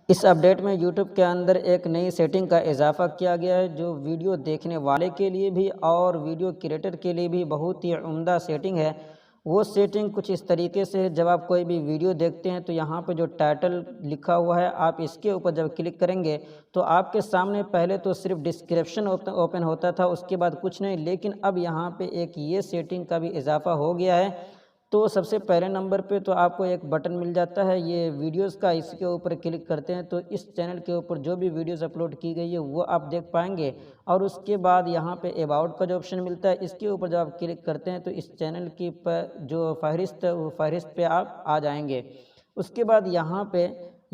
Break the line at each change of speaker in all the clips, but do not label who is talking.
इस अपडेट में यूट्यूब के अंदर एक नई सेटिंग का इजाफा किया गया है जो वीडियो देखने वाले के लिए भी और वीडियो क्रिएटर के लिए भी बहुत ही उम्दा सेटिंग है। वो सेटिंग कुछ इस तरीके से है, जब आप कोई भी वीडियो देखते हैं तो यहाँ पे जो टाइटल लिखा हुआ है आप इसके ऊपर जब क्लिक करेंगे तो आपके सामने पहले तो सिर्फ डिस्क्रिप्शन ओपन होता था, उसके बाद कुछ नहीं। लेकिन अब यहाँ पे एक ये सेटिंग का भी इजाफा हो गया है। तो सबसे पहले नंबर पे तो आपको एक बटन मिल जाता है ये वीडियोस का, इसके ऊपर क्लिक करते हैं तो इस चैनल के ऊपर जो भी वीडियोस अपलोड की गई है वो आप देख पाएंगे। और उसके बाद यहाँ पे अबाउट का जो ऑप्शन मिलता है इसके ऊपर जब आप क्लिक करते हैं तो इस चैनल की जो फहरिस्त है वो फहरिस्त पे आप आ जाएंगे। उसके बाद यहाँ पे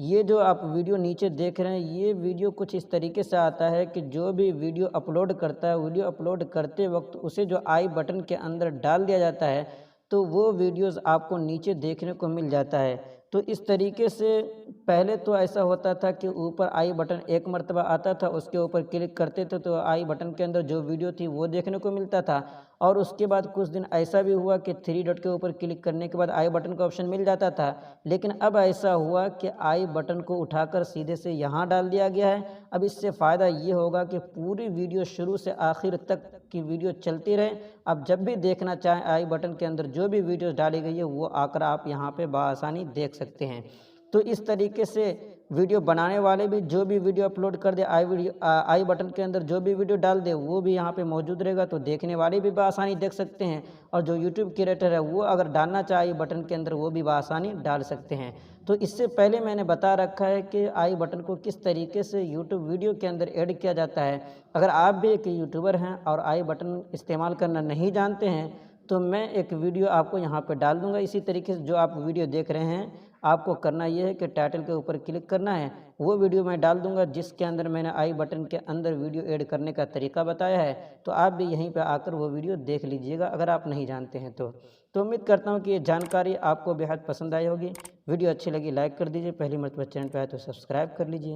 ये जो आप वीडियो नीचे देख रहे हैं ये वीडियो कुछ इस तरीके से आता है कि जो भी वीडियो अपलोड करता है, वीडियो अपलोड करते वक्त उसे जो आई बटन के अंदर डाल दिया जाता है तो वो वीडियोस आपको नीचे देखने को मिल जाता है। तो इस तरीके से पहले तो ऐसा होता था कि ऊपर आई बटन एक मर्तबा आता था, उसके ऊपर क्लिक करते थे तो आई बटन के अंदर जो वीडियो थी वो देखने को मिलता था। और उसके बाद कुछ दिन ऐसा भी हुआ कि थ्री डॉट के ऊपर क्लिक करने के बाद आई बटन का ऑप्शन मिल जाता था। लेकिन अब ऐसा हुआ कि आई बटन को उठाकर सीधे से यहाँ डाल दिया गया है। अब इससे फ़ायदा ये होगा कि पूरी वीडियो शुरू से आखिर तक की वीडियो चलती रहे। आप जब भी देखना चाहें आई बटन के अंदर जो भी वीडियोस डाली गई है वो आकर आप यहाँ पे बआसानी देख सकते हैं। तो इस तरीके से वीडियो बनाने वाले भी जो भी वीडियो अपलोड कर दे आई बटन के अंदर जो भी वीडियो डाल दे वो भी यहाँ पे मौजूद रहेगा, तो देखने वाले भी बआसानी देख सकते हैं। और जो यूट्यूब क्रिएटर है वो अगर डालना चाहे बटन के अंदर वो भी बआसानी डाल सकते हैं। तो इससे पहले मैंने बता रखा है कि आई बटन को किस तरीके से यूट्यूब वीडियो के अंदर ऐड किया जाता है। अगर आप भी एक यूट्यूबर हैं और आई बटन इस्तेमाल करना नहीं जानते हैं तो मैं एक वीडियो आपको यहाँ पे डाल दूँगा। इसी तरीके से जो आप वीडियो देख रहे हैं आपको करना ये है कि टाइटल के ऊपर क्लिक करना है, वो वीडियो मैं डाल दूँगा जिसके अंदर मैंने आई बटन के अंदर वीडियो ऐड करने का तरीका बताया है। तो आप भी यहीं पे आकर वो वीडियो देख लीजिएगा अगर आप नहीं जानते हैं तो। उम्मीद करता हूँ कि ये जानकारी आपको बेहद पसंद आई होगी। वीडियो अच्छी लगी लाइक कर दीजिए, पहली मरतबा चैनल पे आए तो सब्सक्राइब कर लीजिए।